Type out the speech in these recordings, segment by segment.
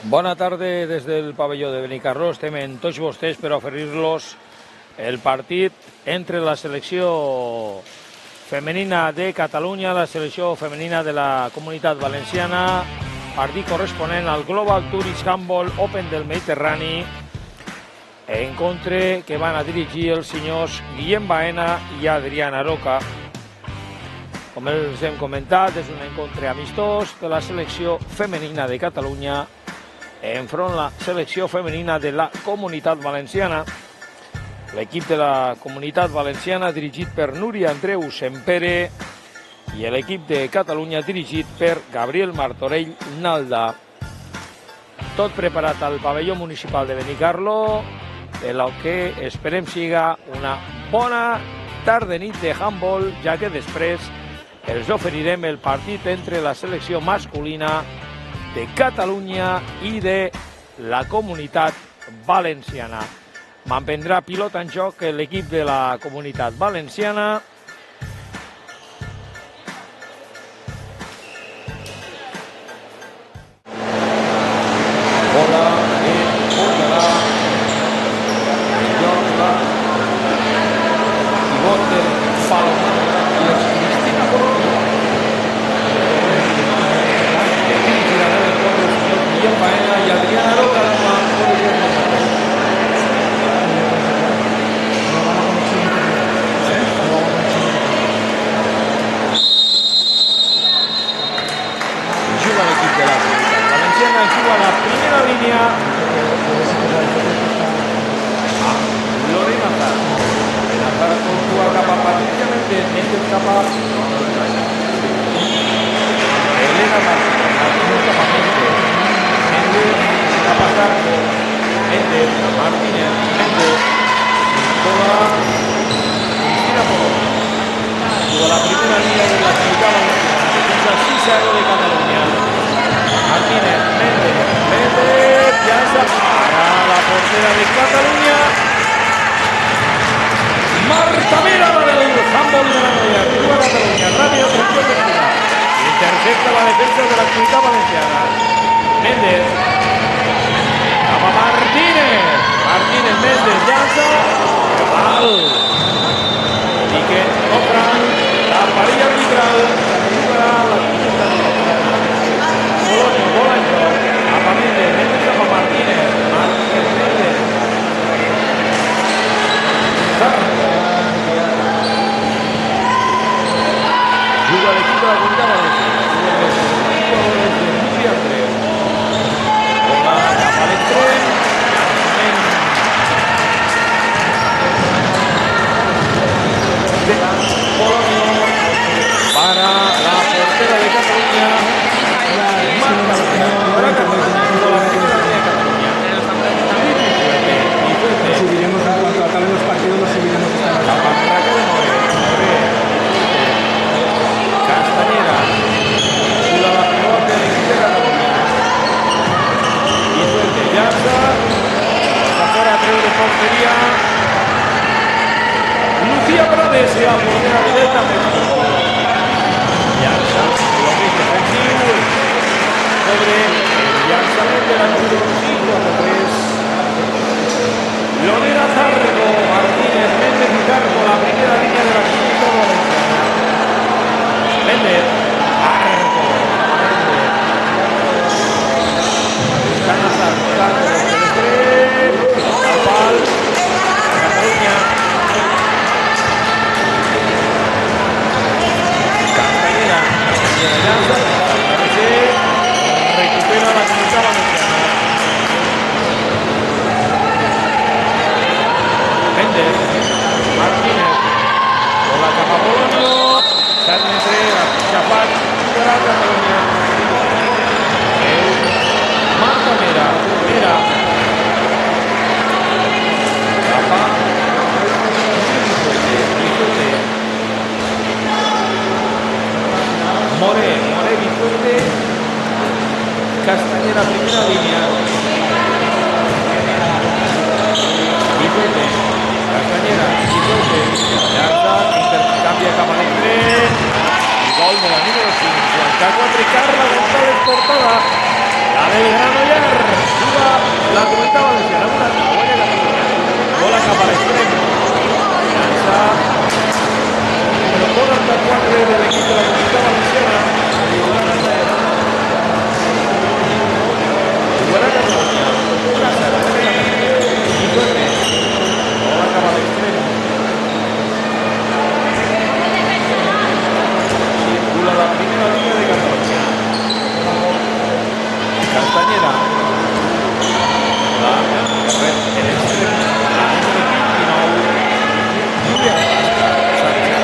Bona tarda des del pavelló de Benicarló. Estem en tots vostès per oferir-los el partit entre la selecció femenina de Catalunya, la selecció femenina de la Comunitat Valenciana, partit corresponent al Global Tourist Handball Open del Mediterrani, encontre que van a dirigir els senyors Guillem Baena i Adrián Aroca. Com els hem comentat, és un encontre amistós de la selecció femenina de Catalunya enfront la selecció femenina de la Comunitat Valenciana. L'equip de la Comunitat Valenciana dirigit per Núria Andreu Sempere i l'equip de Catalunya dirigit per Gabriel Martorell Nalda. Tot preparat al pavelló municipal de Benicarló, de lo que esperem siga una bona tarda-nit de handball, ja que després els oferirem el partit entre la selecció masculina de Catalunya i de la Comunitat Valenciana. Mantindrà pilota en joc l'equip de la Comunitat Valenciana. Bola que posarà en joc la pivot del Palma i és Cristina Colombo. Dirigirà l'encontre el senyor Guillem Baena i Adrián Aroca. Juga a la primera línia Lorena Zara. Lorena Zara continua cap a Patricia Méndez. Méndez cap a Elena Martínez. Martínez cap a Méndez. Méndez cap a Zarco. Méndez, Martínez, Méndez. Toda Cristina Polo. Juga a la primera línia de la Comunitat Valenciana. Defensa 6-0 de Catalunya. Martínez, Méndez, ya está para la portera de Catalunya. Marta Mera del handball de la Noia, Club Catalunya, Ràdio Atenció Lectura. Intercepta la defensa de la Comunitat Valenciana. Méndez, cap a Martínez. Martínez, Méndez, llança. Mal. I que compra la parella arbitral. Jugarà la Comunitat Valenciana. Polonio, bola en joc, cap a Méndez, Méndez cap a Martínez, Martínez, Méndez. Juga l'equip de la Comunitat Valenciana, juga els jugadors de Núria Andreu. Bola cap a l'extrem, llançament de Polonio para la portera de Catalunya. Subiremos en cuanto acaben los partidos, nos subiremos esta noche. Castañera, suda la pelota del equipo de Catalunya. Y suerte, llança, afuera, treu de portería. Lucía Prades, la portera directamente. Llança, bloqueig defensiu. Sobre el llançament de la número 5-3. Lorena Zarco, Martínez, Méndez y Zarco, la primera línea de la Comunitat Valenciana. Méndez, Zarco, Méndez. Están a Zarco, Zarco, al pal, Catalunya. Castañera, llança, recupera la Comunitat Valenciana. Méndez, Martínez, bola cap a Polonio, Sarnetre, Xafat, jugarà a Catalunya. Marta Mera, Mera, cap a Bizuete, More, Bizuete, Castañera, primera línia. Bizuete, Castañera, Bizuete, llança, intercanvia cap a l'extrem. Gol de la número 54, Carla González Portada. La del Granoller. Juga la Comunitat Valenciana. Una guanya Catalunya. Bola cap a l'extrem. Llança. Número 44 de l'equip de la Comunitat Valenciana. Jugarà Catalunya. 1-0. I Torres. Bola cap a l'extrem. Circula la primera línia de Catalunya. Castañeda. La rep en extrem. La número 29. Júlia Sánchez.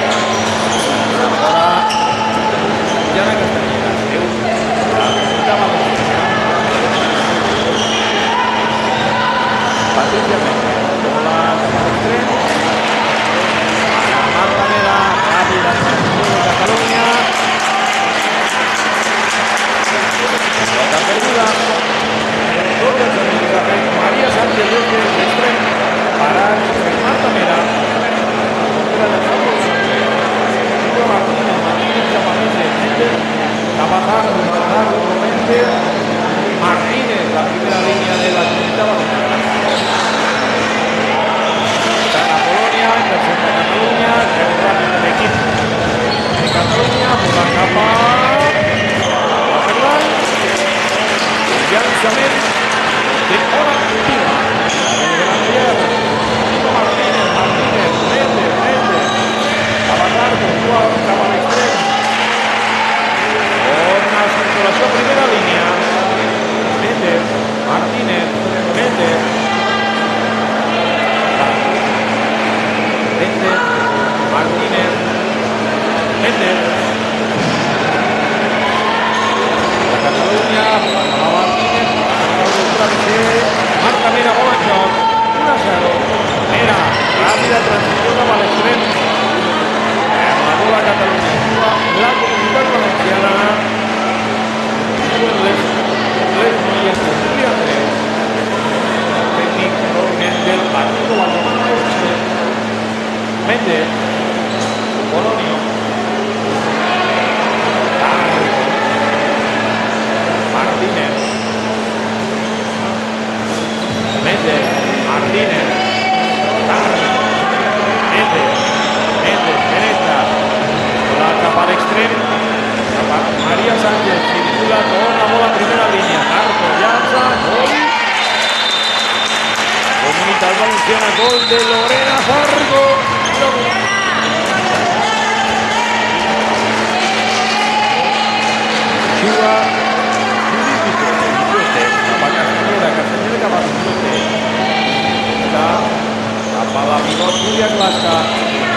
Ahora Jana Castañeda. La Comunitat Valenciana. Patricia Méndez. Bola cap a l'extrem. Marta Mera. Ràpida transició de Catalunya. Pelota perduda. María Sánchez desde el extrem. Para Marta Mera. Frontera del fútbol. Silvia Martínez. Martínez cap a Méndez. Capajar Méndez. Martínez, la primera línea de la Comunitat Valenciana. Gana Polonia, intercepta Catalunya. Creu ràpid l'equip de Catalunya. Por la capa. Llançament de Ona Pina. El Granoller. Nico Martínez. Méndez. Capajardo. Cap a l'extrem. Bona circulació, primera línia. Méndez. Martínez. La Catalunya. La Martínez. Marta Mera, bola en joc. 1-0. Mera, ràpida transició cap a l'extrem. La bola a Catalunya. La Comunitat Valenciana. Les noies de Júlia 3. El tècnic provinent del Atlético Balonmano Méndez. Polonio. Martínez. penetra. La cap a l'extrem. María Sánchez circula con la bola primera línea. Carto llança. Gol. Comunitat Valenciana. Gol de Lorena Fargo. Juga Castañeda cap a Biscote. Cap a la pivot Júlia Clasca.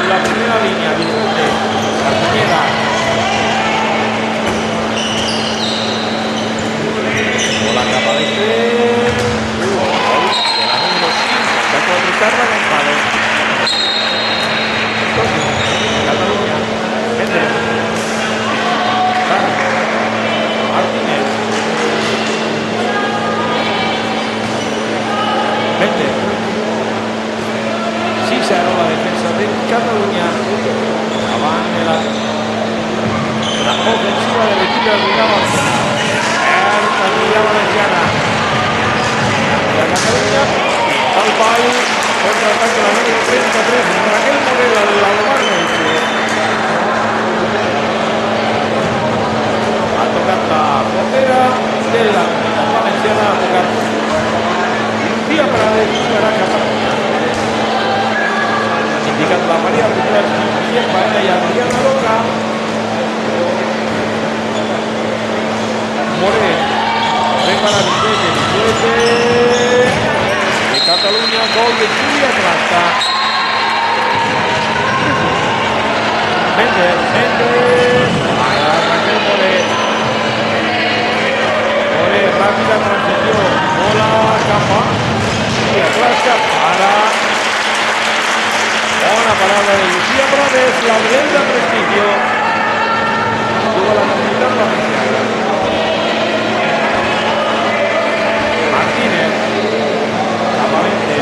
La primera línia, Biscote. Castañeda. Bola cap a l'extrem. Gol de la número 5. Ricardo González. Catalunya. Méndez. Martínez. Méndez. 6-0 la defensa de Catalunya. Avant de la ofensiva del equipo de la Comunitat Valenciana. La Catalunya al pal contra el ataque de la número 33. Raquel Morela de la Lomana. Ha tocat la portera de la Comunitat Valenciana. Ha tocat Lucía Prades i jugarà Catalunya. Han indicat la Maria Arbitral, Guillem Baena i Adriana Roca. Moré prepara Biscote de Catalunya. Gol de Júlia Clasca. Méndez. Para Raquel Moré. Ràpida transició. Bola cap a Júlia Clasca. Bona parada de Lucía Prades, la del prestigio. Juga la Comunitat Valenciana. Martínez. Capamente.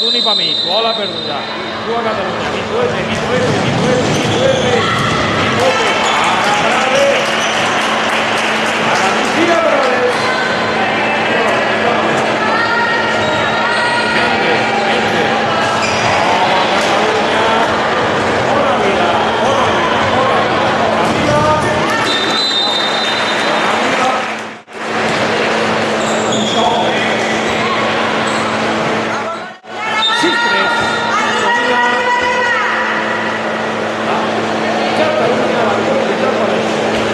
tu ni pa mi, bola perduda. Juga Catalunya, Mitu Eze, Mitu Eze, Mitu Eze, Mitu Eze, Mitu Eze, para Perales. Para Missira Perales. Catalunya, la Copa de Catalunya.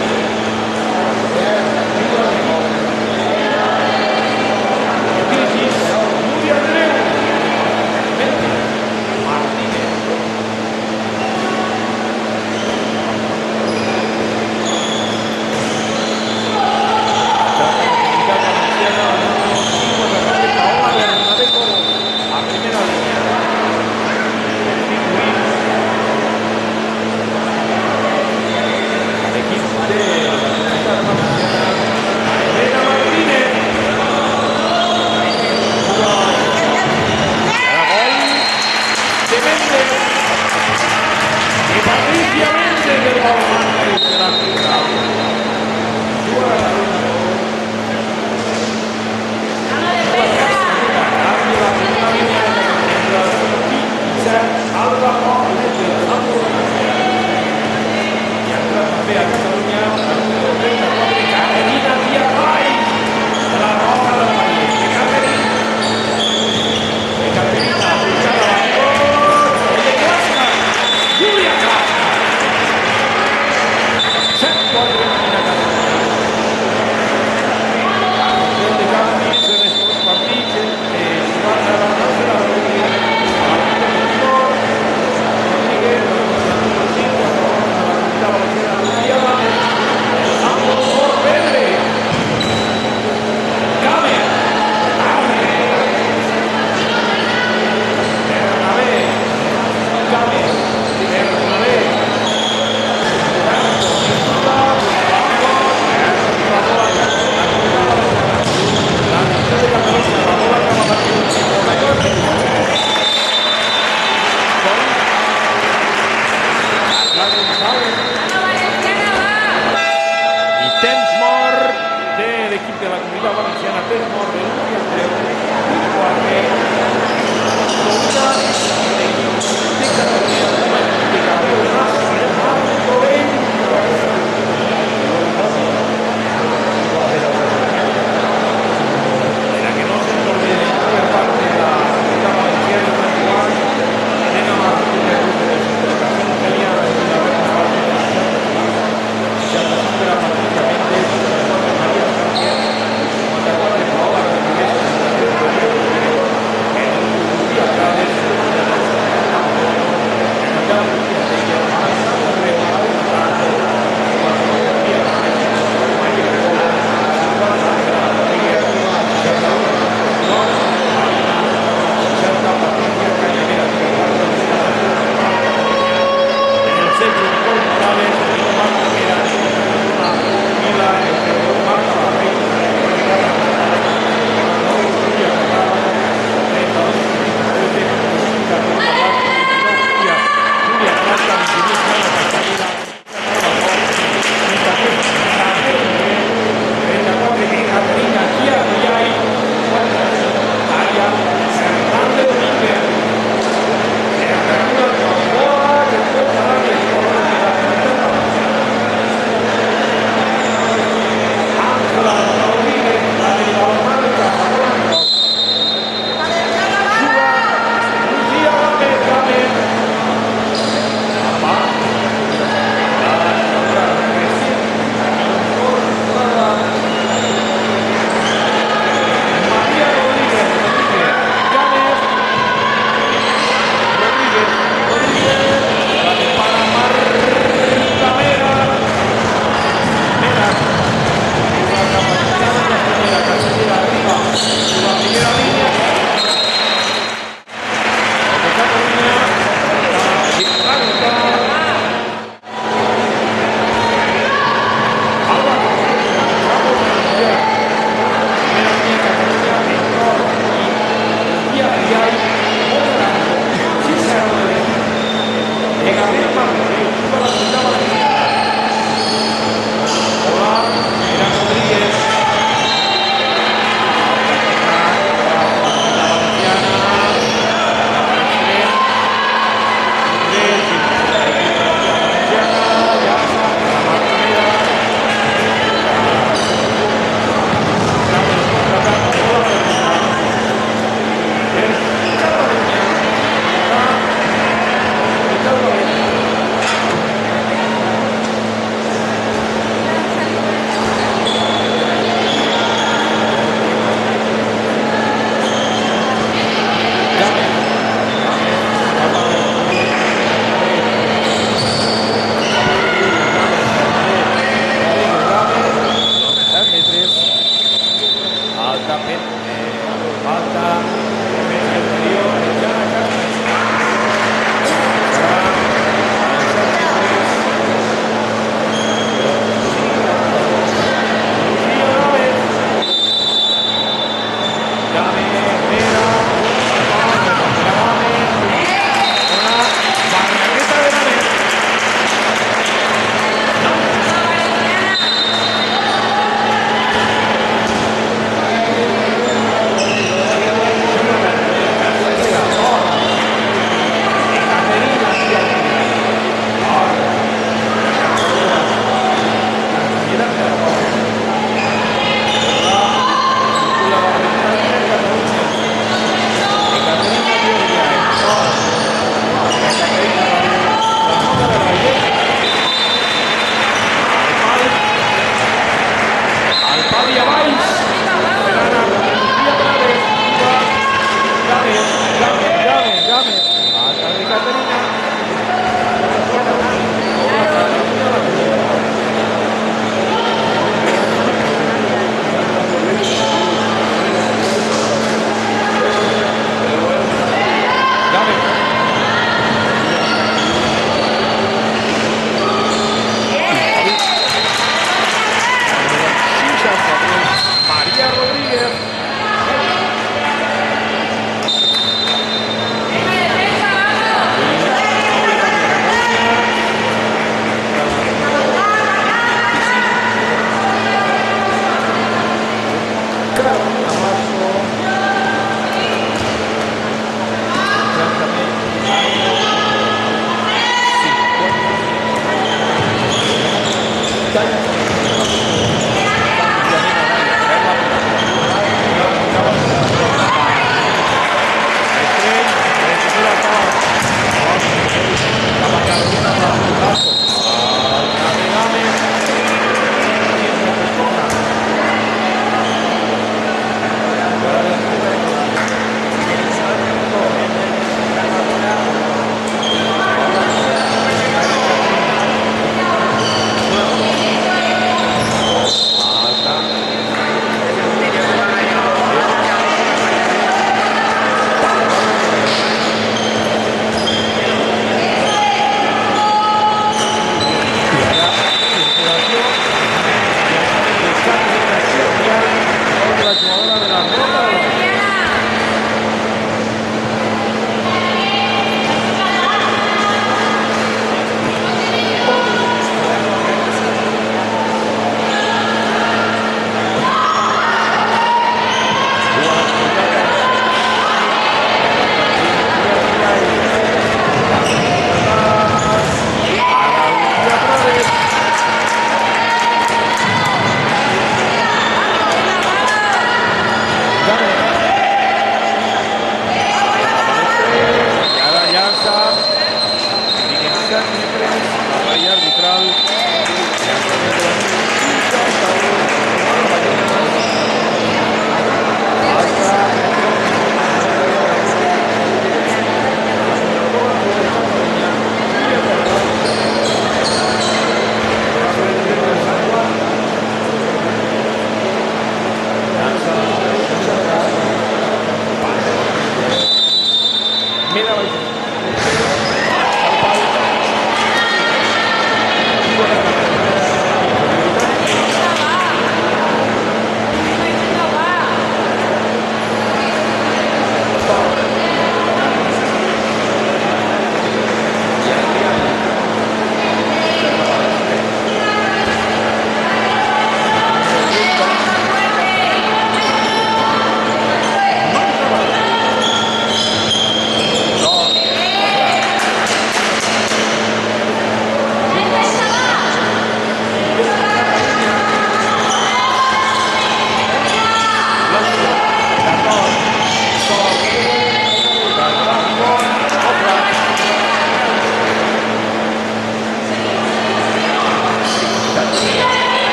Meda Baixes.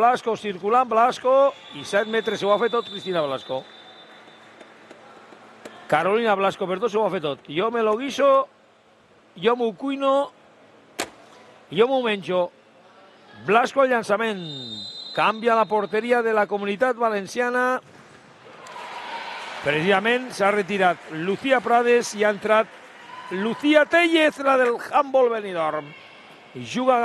Blasco, circulant Blasco, i 7 metres ho ha fet tot Cristina Blasco. Carolina Blasco per tot s'ho ha fet tot. Jo me lo guiso, jo m'ho cuino, jo m'ho menjo. Blasco al llançament. Canvia la porteria de la Comunitat Valenciana. Precisament s'ha retirat Lucía Prades i ha entrat Lucía Tellez, la del handball Benidorm. I juga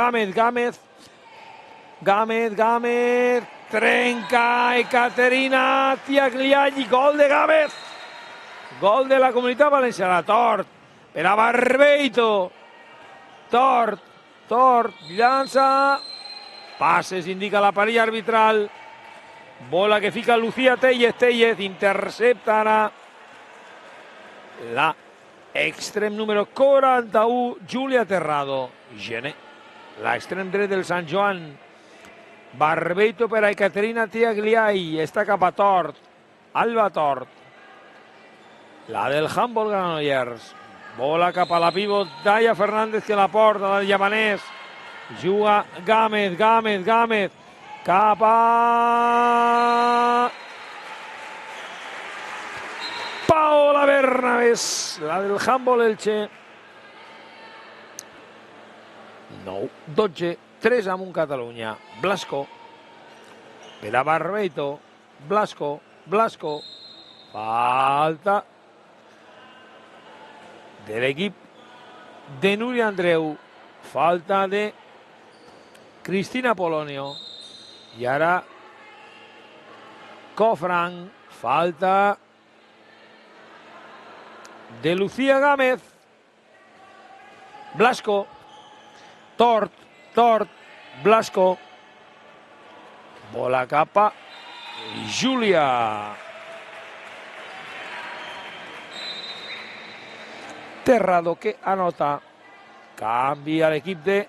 Gámez, trenca Ekaterina Tiagliai, gol de Gámez. Gol de la Comunitat Valenciana. Tort per a Barbeito. Tort, llança. Passes, indica la parella arbitral. Bola que fica Lucía Tellez, intercepta ara la extrem número 41, Júlia Terrado. Gené, l'extrem dret del Sant Joan. Barbeito per a Ekaterina Tiagliai, està cap a Tort, Alba Tort. La del handball Granollers. Bola cap a la pivot Daya Fernández que la porta del Llamanès. Juga Gámez. cap a Paola Bernabés, la del handball Elche. 9-12, 3-1 Catalunya. Blasco per a Barbeito, Blasco, falta de l'equip de Núria Andreu, falta de Cristina Polonio, i ara Cofran, falta de Lucía Gámez. Blasco, Tort, Blasco, bola cap a Júlia. Terrado que anota. Canvi a l'equip de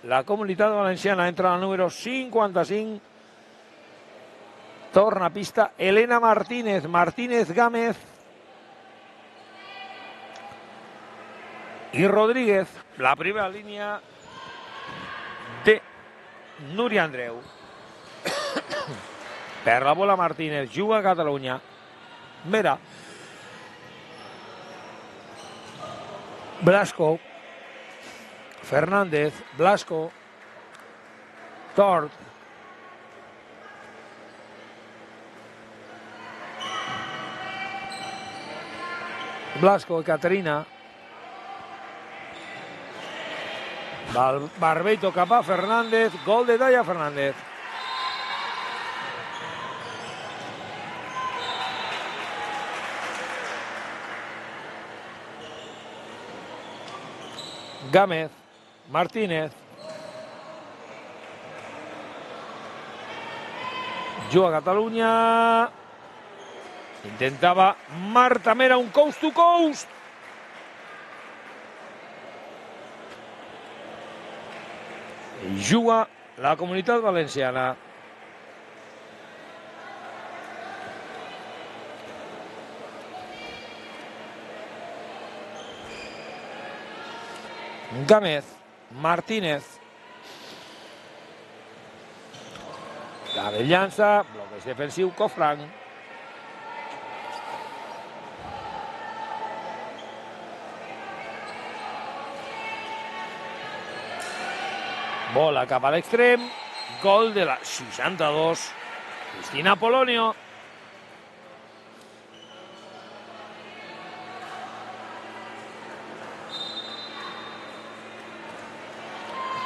la Comunitat Valenciana, entra el número 55. Torna a pista Elena Martínez, Gámez i Rodríguez. La primera línia de Núria Andreu. Per la bola Martínez, juga a Catalunya. Mera. Blasco. Fernández, Blasco. Tort. Blasco i Caterina. Barbeito cap a Fernández, gol de Daya Fernández. Gámez, Martínez. Juga a Catalunya. Intentava Marta Mera un coast to coast. Juga la Comunitat Valenciana. Gámez, Martínez. Gabe llança, bloqueig defensiu, Cofran. Bola cap a l'extrem, gol de la 62, Cristina Polonio.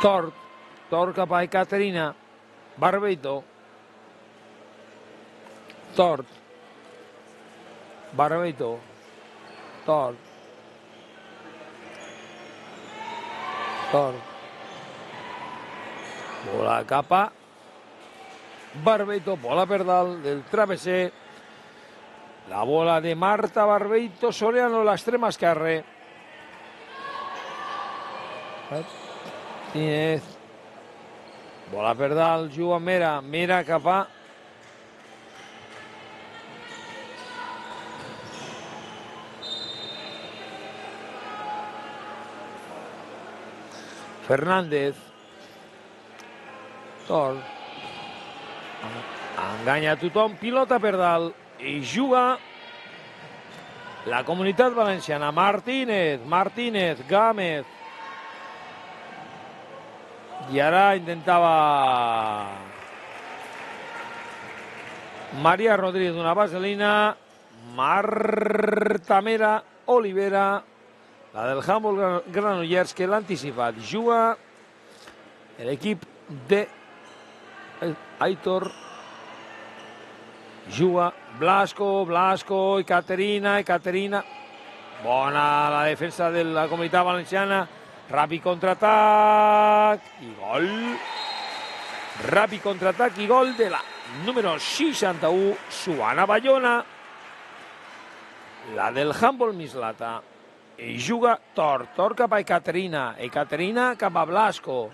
Tort cap a Caterina, Barbeito. Tort, Barbeito, Tort. Bola cap a Barbeito, bola per dalt del travesser. La bola de Marta Barbeito, Soriano, l'extrem esquerre. Martínez. Bola per dalt, juga Mera. Mera cap a Fernández. Tort. Enganya tothom, pilota per dalt i juga la Comunitat Valenciana. Martínez, Gámez. I ara intentava Maria Rodríguez una vaselina. Marta Mera, Olivera, la del handball Granollers, que l'ha anticipat. Juga l'equip de Aitor. Juga Blasco i Caterina. Bona la defensa de la Comunitat Valenciana. Ràpid contraatac i gol. Ràpid contraatac i gol de la número 61, Suana Bayona. La del handball Mislata. I juga Tort cap a Caterina. Caterina cap a Blasco.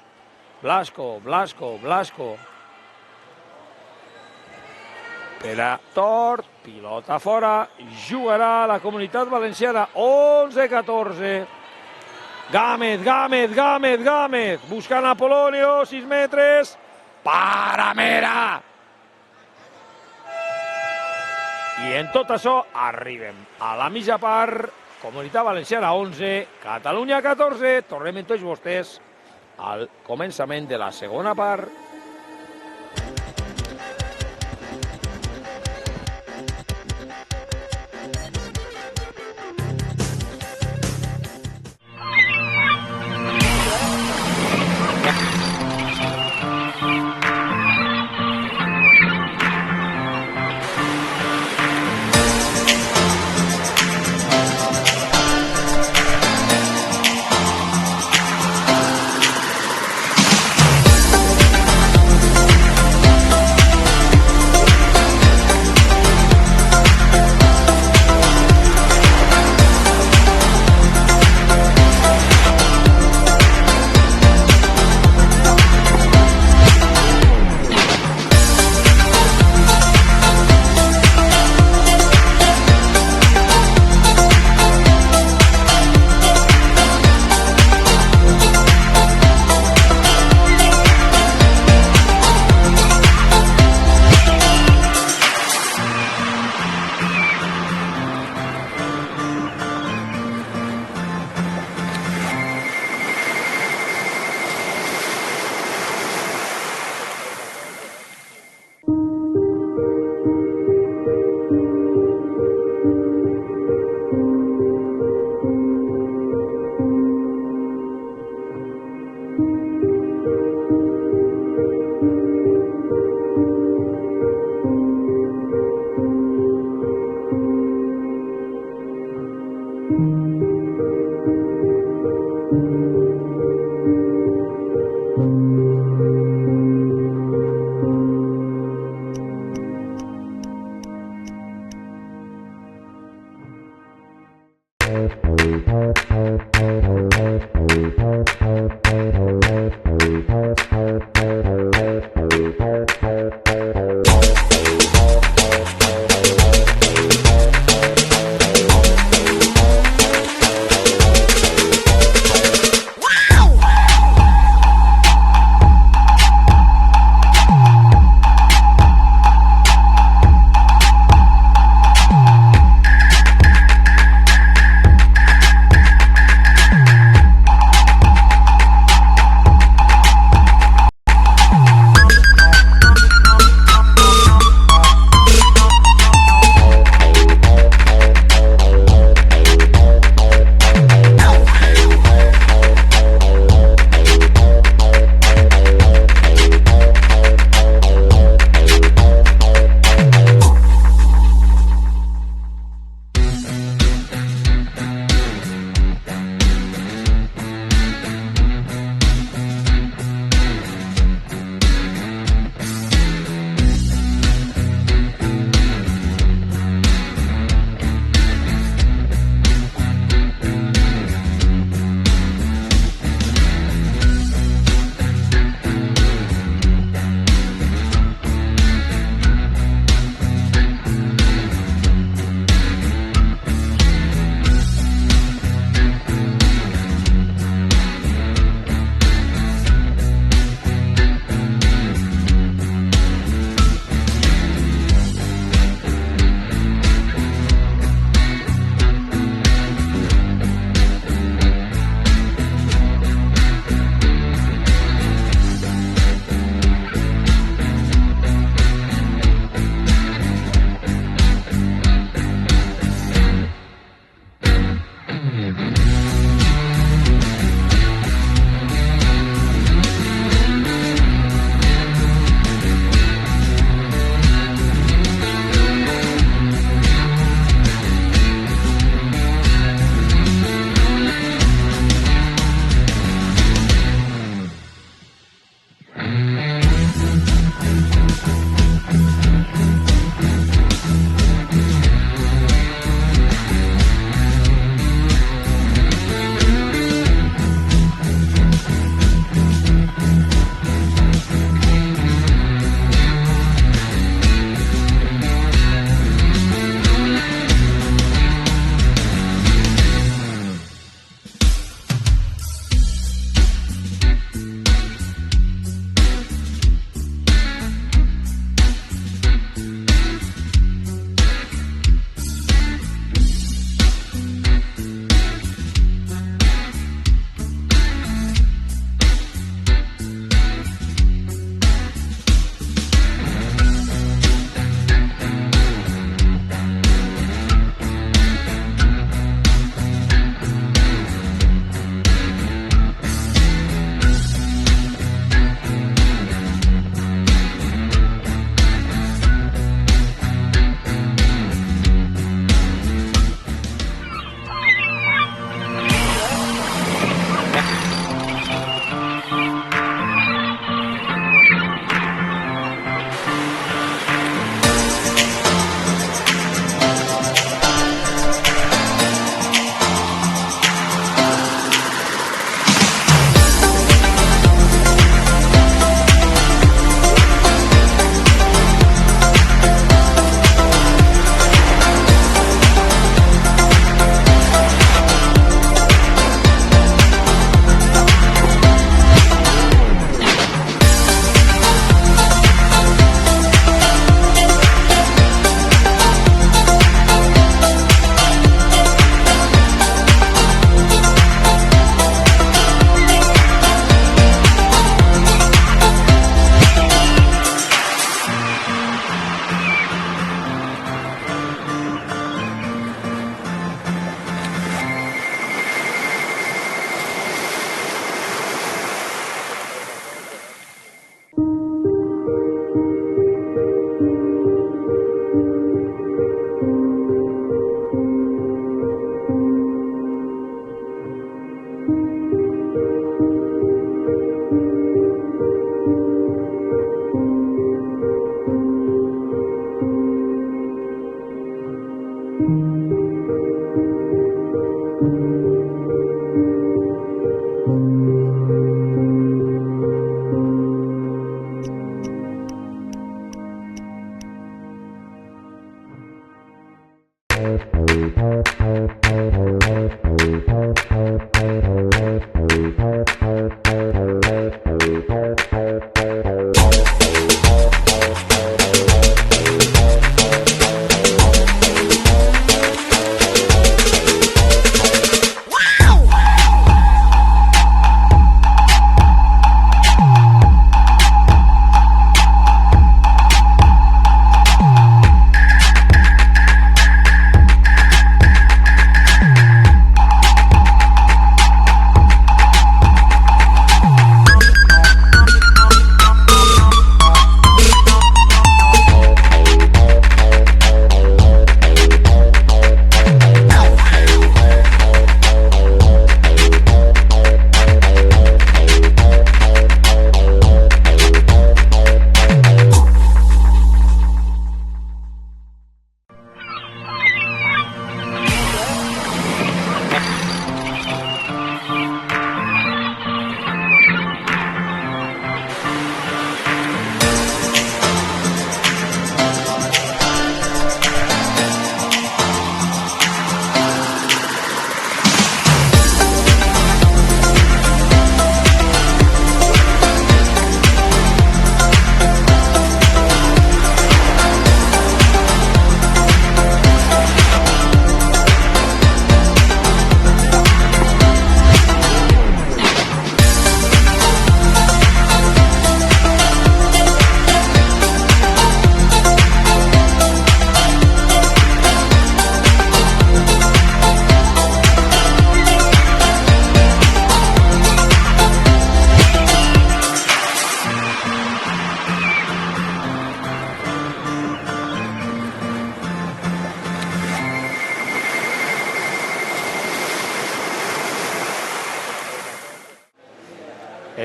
Per a Tort, pilota fora, jugarà la Comunitat Valenciana. 11-14. Gámez, buscant a Polonio, 6 metres. Paramera! I en tot això arribem a la mitja part. Comunitat Valenciana 11, Catalunya 14. Tornem amb tots vostès al començament de la segona part.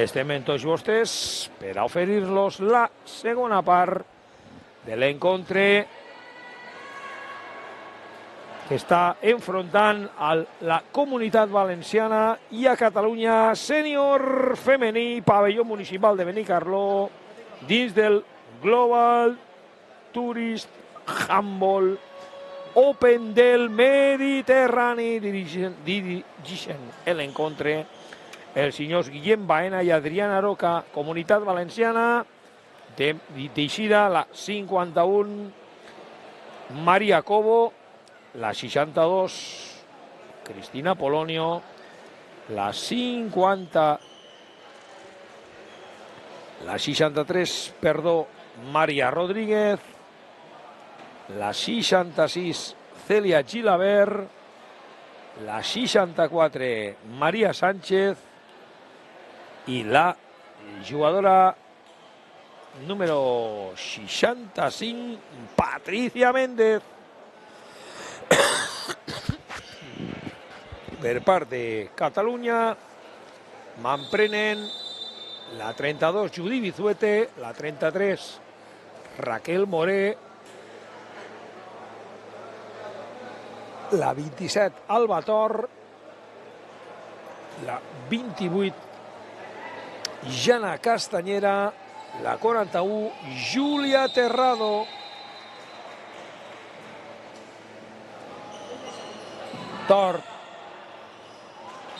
Estem amb tots vostès per a oferir-los la segona part de l'encontre que està enfrontant a la Comunitat Valenciana i a Catalunya sènior femení, pavelló municipal de Benicarló, dins del Global Tourist Handball Open del Mediterrani. Dirigeixen l'encontre els senyors Guillem Baena i Adriana Roca. Comunitat Valenciana, d'eixida la 51, Maria Cobo, la 62, Cristina Polonio, la 63, Maria Rodríguez, la 66, Celia Gilabert, la 64, Maria Sánchez, i la jugadora número 65, Patricia Méndez. Per part de Catalunya m'emprenen la 32, Judí Bizuete, la 33, Raquel Moré, la 27, Alba Tor, la 28, Jana Castanyera, la 41, Júlia Terrado, Tor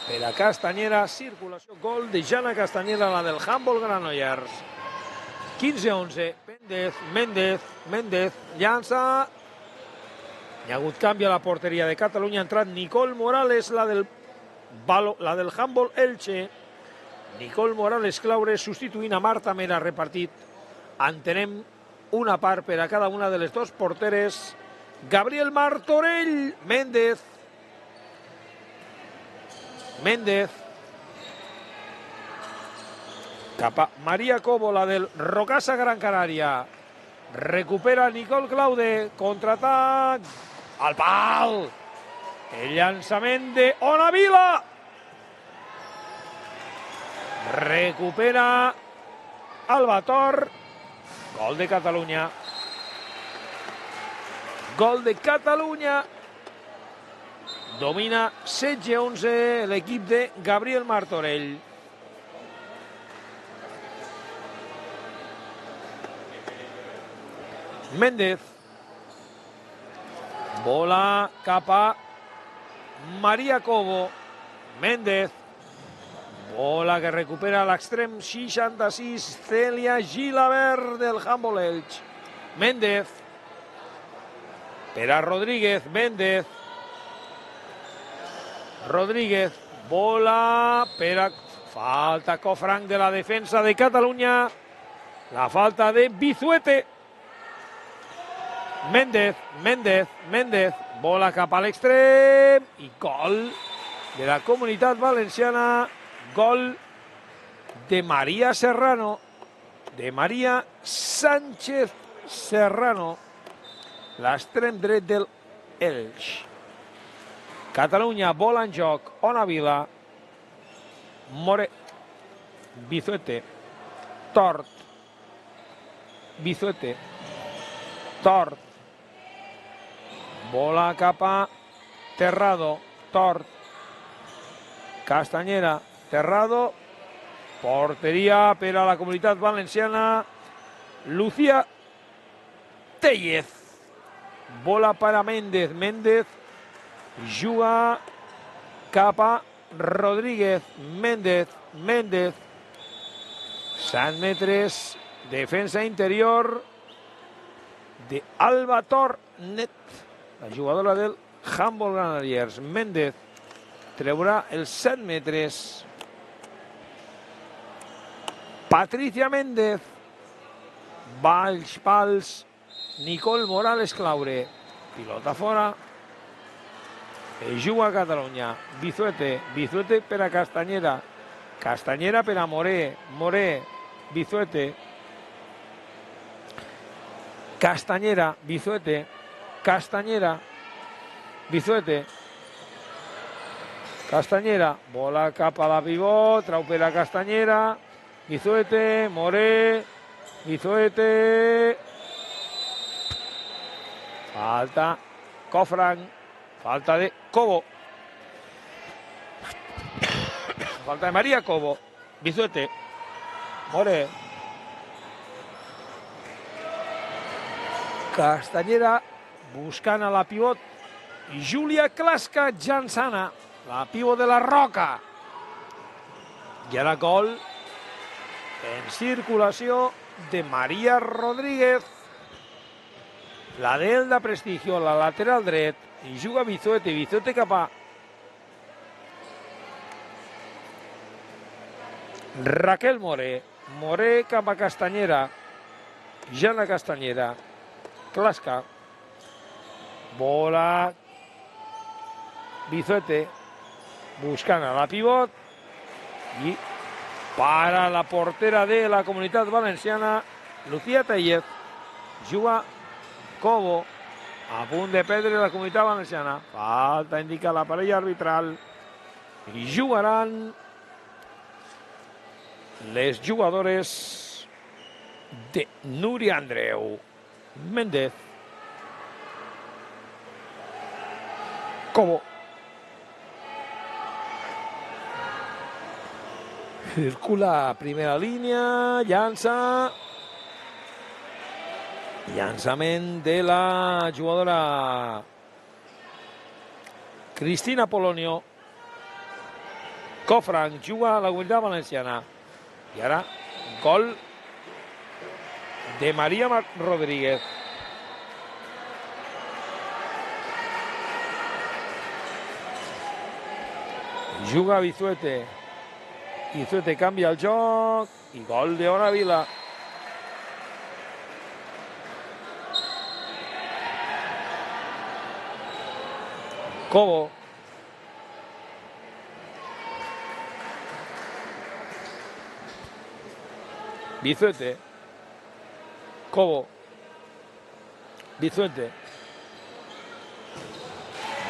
per a Castanyera, circulació, gol de Jana Castanyera, la del Handball Granollers. 15-11, Méndez, llança. Hi ha hagut canvi a la porteria de Catalunya, ha entrat Nicole Morales, la del Handball Elche. Nicole Morales Claure substituint a Marta Mera, repartit. Entenem una part per a cada una de les dos porteres. Gabriel Martorell, Méndez, cap a Maria Cobo, la del Rocasa Gran Canària. Recupera Nicole Claude, contraatac, al pal. El llançament de Ona Vila. Recupera Alba Tor. Gol de Catalunya. Gol de Catalunya. Domina 16-11 l'equip de Gabriel Martorell. Méndez. Bola cap a Maria Cobo. Méndez. Bola que recupera l'extrem 66. Cèlia Gilabert del Handbol Elx. Méndez. Per a Rodríguez. Méndez. Rodríguez. Bola per a... Falta Cofrang de la defensa de Catalunya. La falta de Bizuete. Méndez, Méndez, Méndez. Bola cap a l'extrem. I gol de la Comunitat Valenciana. Gol de Maria Serrano. De Maria Sánchez Serrano. L'extrem dret del Elx. Catalunya, bola en joc. Ona Vila. More. Bizuete. Tort. Bizuete. Tort. Bola cap a Terrado. Tort. Castanyera. Terrado. Porteria per a la Comunitat Valenciana. Lucía Tellez. Bola per a Méndez. Méndez juga cap a Rodríguez. Méndez. Méndez. 100 metres. Defensa interior de Alba Tornet, la jugadora del Handbol Granadiers. Méndez treurà els 100 metres. Patricia Méndez. Baix pals. Nicole Morales Claure. Pilota fora. E juga a Catalunya. Bizuete. Bizuete per a Castanyera. Castanyera per a Moré. Moré. Bizuete. Castanyera. Bizuete. Castanyera. Bizuete. Castanyera. Bola cap a la pivot. Trau per a Castanyera. Bizuete. Moré. Bizuete. Falta Cofrang. Falta de Cobo. Falta de Maria Cobo. Bizuete. Moré. Castanyera buscant a la pivot. Júlia Clasca Jansana, la pivot de la Roca. I ara gol en circulació de Maria Rodríguez. La d'Elda Prestigio, la lateral dret. I juga Bizuete. Bizuete cap a Raquel Moré. Moré cap a Castanyera. Jana Castanyera. Clasca. Bola. Bizuete. Buscant a la pivot. I para la portera de la Comunitat Valenciana, Lucía Tellez. Juga Cobo. A punt de perdre la Comunitat Valenciana. Falta indica la parella arbitral. I jugaran les jugadores de Núria Andreu. Méndez. Cobo. Circula primera línia, llança. Llançament de la jugadora Cristina Polonio. Cofrang juga a la Comunitat Valenciana. I ara gol de Maria Rodríguez. Juga Bizuete. Bizuete canvia el joc i gol de Ona Vila. Cobo. Bizuete. Cobo. Bizuete.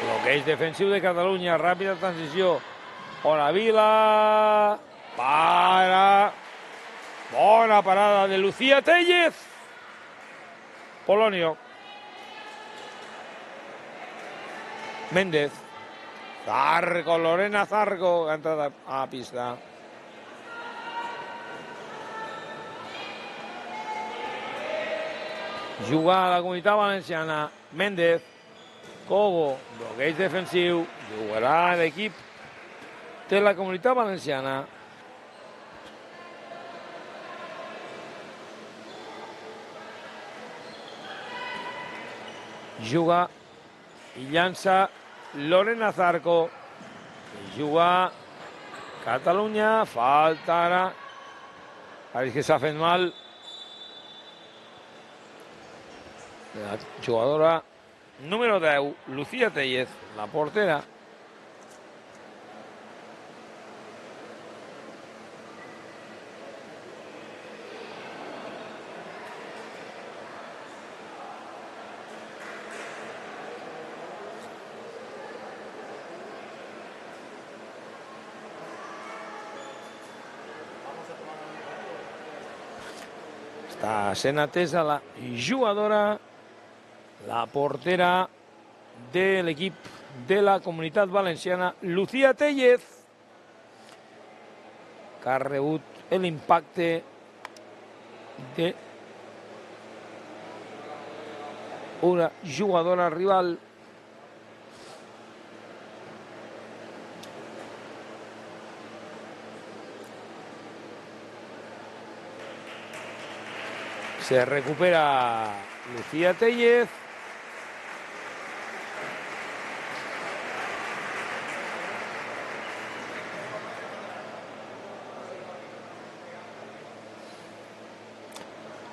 Bloqueig defensiu de Catalunya. Ràpida transició. Ona Vila. Para. Bona parada de Lucía Tellez. Polonio. Méndez. Zarco, Lorena Zarco ha entrat a la pista. Juga a la Comunitat Valenciana. Méndez. Cobo, bloqueig defensiu, jugarà l'equip de la Comunitat Valenciana. Juga i llança Lorena Zarco. Juga Catalunya, falta ara. Pareix que s'ha fet mal. La jugadora número 10, Lucía Tellez, la portera. Està sent atesa la jugadora, la portera de l'equip de la Comunitat Valenciana, Lucía Tellez, que ha rebut l'impacte de una jugadora rival. Se recupera Lucía Tellez.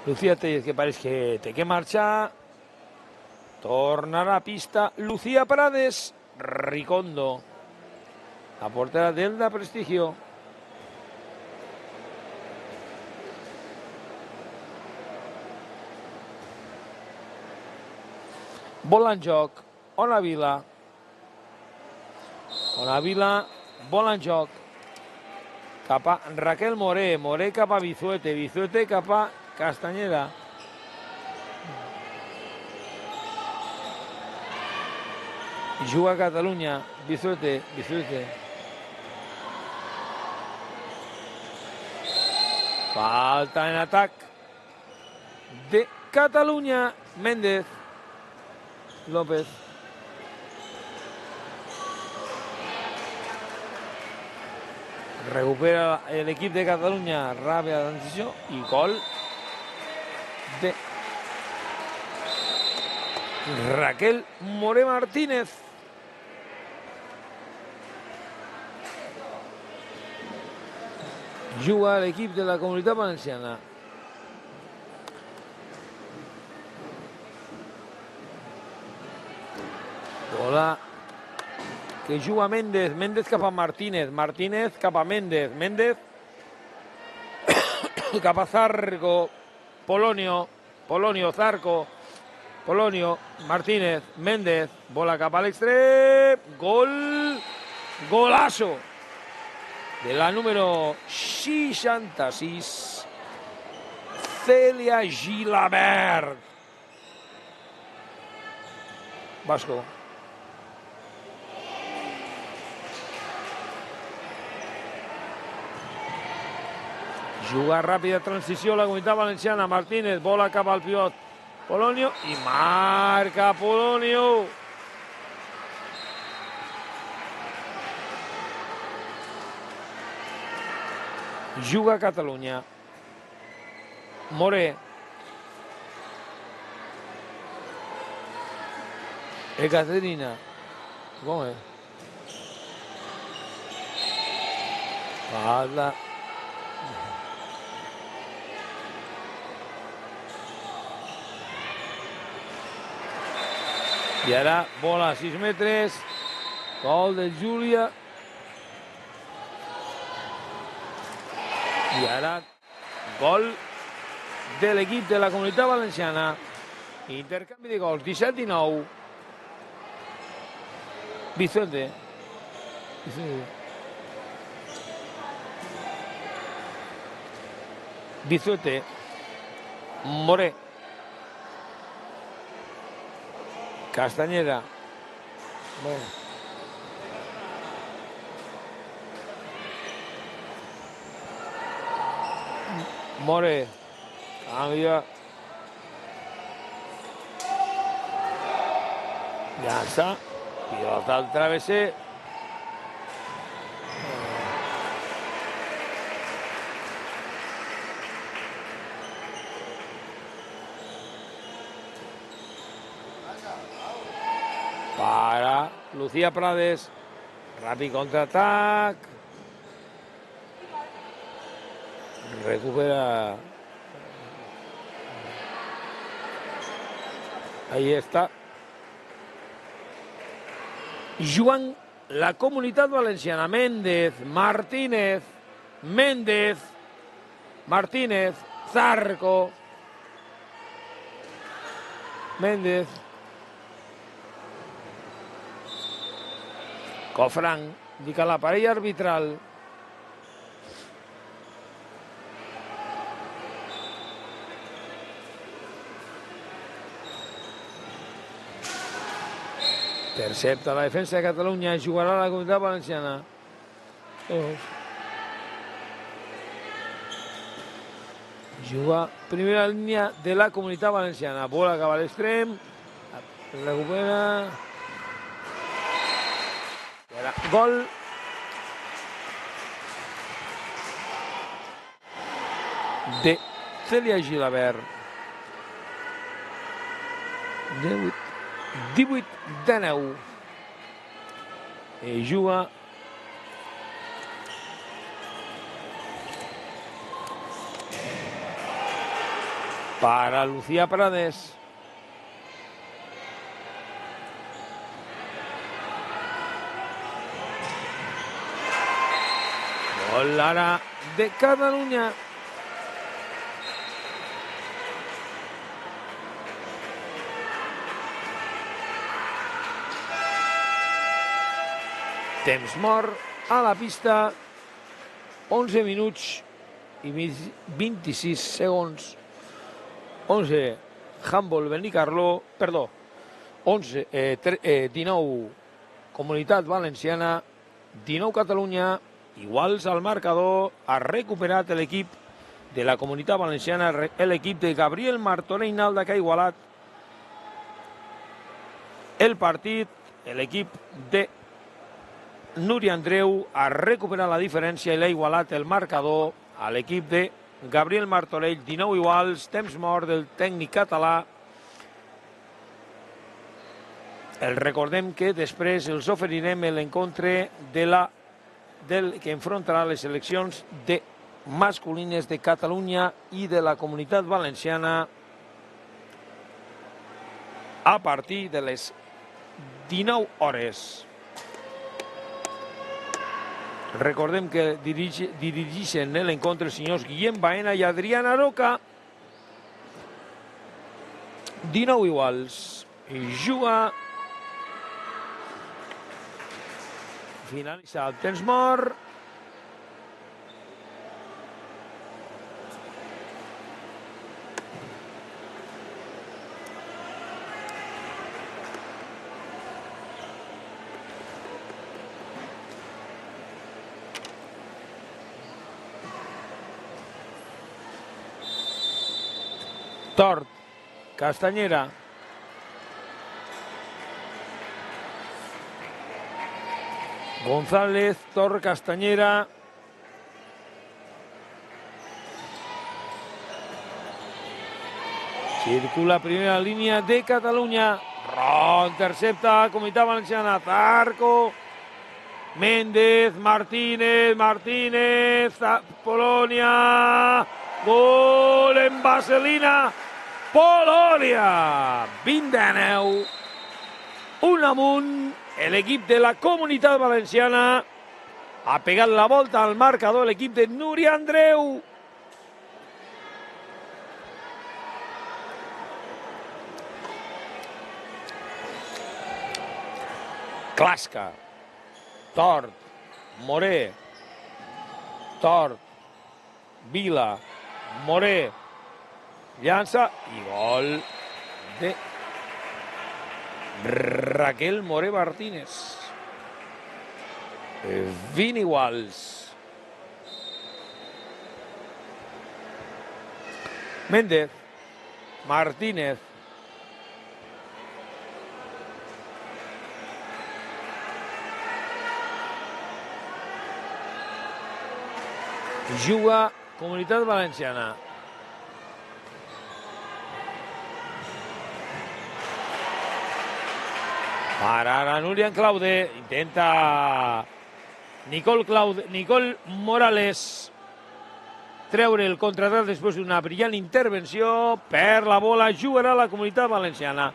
Lucía Tellez, que pareix que té que marxar. Tornarà a pista Lucía Prades. Ricondo, la portera d'Elda Prestigio. Bola en joc, Ona Vila. Ona Vila, bola en joc. Cap a Raquel Moré, Moré cap a Bizuete, Bizuete cap a Castañeda. Juga Catalunya, Bizuete, Bizuete. Falta en atac de Catalunya, Méndez. López. Recupera l'equip de Catalunya, ràpida transició i gol de Raquel Moré Martínez. Juga l'equip de la Comunitat Valenciana. Bola que juga Méndez, Méndez cap a Martínez, Martínez cap a Méndez, Méndez cap a Zarco, Polonio, Polonio, Zarco, Polonio, Martínez, Méndez, bola cap a l'extrem, gol, golazo de la número 66, Celia Gilabert. Vasco. Juga ràpida transició la Comunitat Valenciana, Martínez, bola cap al pivot, Polonio, i marca Polonio. Juga Catalunya. Moré. Ekaterina. Com és? Falta. I ara bola a 6 metres, gol de Júlia. I ara gol de l'equip de la Comunitat Valenciana. Intercanvi de gols, 17-19. Vicente. Bizuete. Moré. Castañeda. Bueno. Moré. Cambia. Llança, pilota al travesser. Para Lucía Prades. Ràpid contraatac. Recupera. Ahí está. Joan, la Comunitat Valenciana. Méndez, Martínez, Méndez, Martínez, Zarco, Méndez, Cofrán, indica la parella arbitral. Intercepta la defensa de Catalunya, jugarà la Comunitat Valenciana. Juga primera línia de la Comunitat Valenciana. Bola cap a l'extrem. Recupera. Gol. De Cèlia Gilabert. 18-19. I juga para Lucía Prades. Gol ara de Catalunya. Temps mort a la pista, 11 minuts i 26 segons. 11 Handball Benicarló, perdó, 19 Comunitat Valenciana, 19 Catalunya, iguals al marcador. Ha recuperat l'equip de la Comunitat Valenciana, l'equip de Gabriel Martorell Nalda, que ha igualat el partit. L'equip de Núria Andreu ha recuperat la diferència i l'ha igualat el marcador a l'equip de Gabriel Martorell. 19 iguals, temps mort del tècnic català. El recordem que després els oferirem l'encontre que enfrontarà les seleccions de masculines de Catalunya i de la Comunitat Valenciana a partir de les 19 hores. Recordem que dirigeixen l'encontre els senyors Guillem Baena i Adrián Aroca. 19 iguals. I juga. Finalitza el temps mort. Tort, Castanyera. González, Tort, Castanyera. Circula primera línia de Catalunya. Intercepta Comunitat Valenciana. Zarco. Méndez, Martínez, Polònia. Gol en vaselina. Polònia, 20-19, un amunt. L'equip de la Comunitat Valenciana ha pegat la volta al marcador, l'equip de Núria Andreu. Clasca, Tort, Moré, Tort, Vila, Moré, llança i gol de Raquel Moré Martínez. 20 iguals. Méndez, Martínez, Juga Comunitat Valenciana. Para la Núria Claude, intenta Nicole Morales treure el contraatac després d'una brillant intervenció. Per la bola jugarà la Comunitat Valenciana.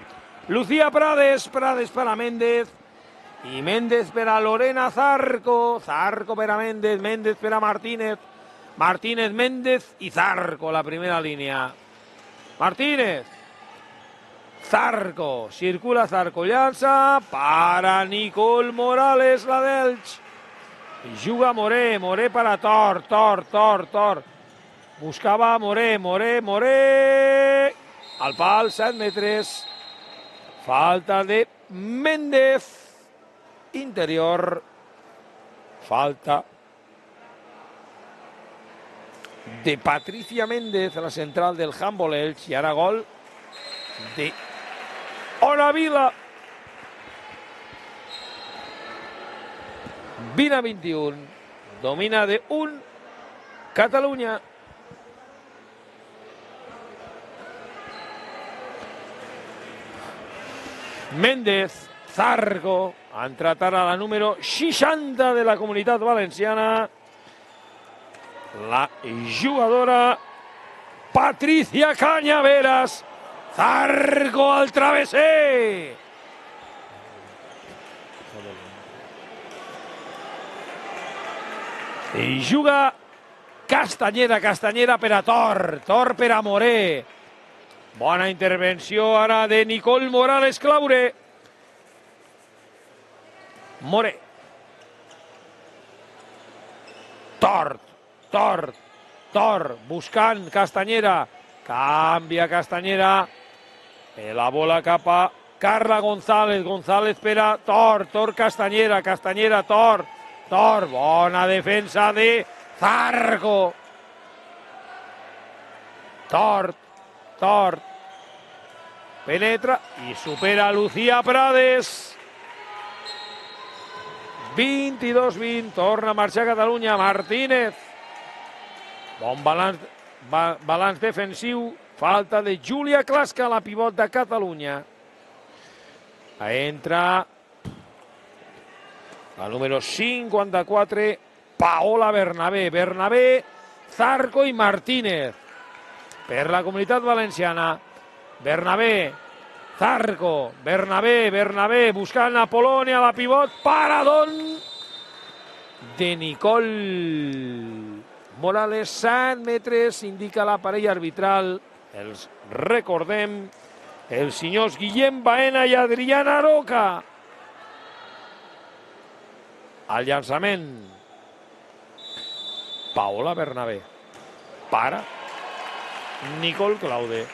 Lucía Prades per a Méndez. I Méndez per a Lorena Zarco. Zarco per a Méndez, Méndez per a Martínez. Martínez, Méndez i Zarco, la primera línia. Martínez. Zarco, circula Zarco, llança, para Nicole Morales, la d'Elx. I juga Moré per a Tor. Buscava Moré. Al pal, 7 metres. Falta de Méndez. Interior. Falta de Patricia Méndez, la central del handball Elx. I ara gol de Ona Vila. 20-21. Domina de 1 Catalunya. Méndez, Zarco. Ha entrat ara la número 60 de la Comunitat Valenciana. La jugadora Patricia Cañaveras. Zarco al travesser. I juga Castanyera per a Tor per a Moré. Bona intervenció ara de Nicole Morales Claure. Moré. Tor, buscant Castanyera. Canvia Castanyera. La bola cap a Carla González. González per a Tor, Castanyera, Tor. Bona defensa de Zarco. Tor. Penetra i supera Lucía Prades. 22-20. Torna a marxar Catalunya. Martínez. Bon balanç defensiu. Falta de Júlia Clasca, la pivot de Catalunya. Entra la número 54, Paola Bernabé, Zarco i Martínez. Per la Comunitat Valenciana. Bernabé, Zarco, Bernabé, buscant a Polònia, la pivot, paradón de Nicole Morales. 100 metres, indica l'aparell arbitral. Els recordem, els senyors Guillem Baena i Adriana Aroca. Al llançament, Paola Bernabé. Para Nicole Claude.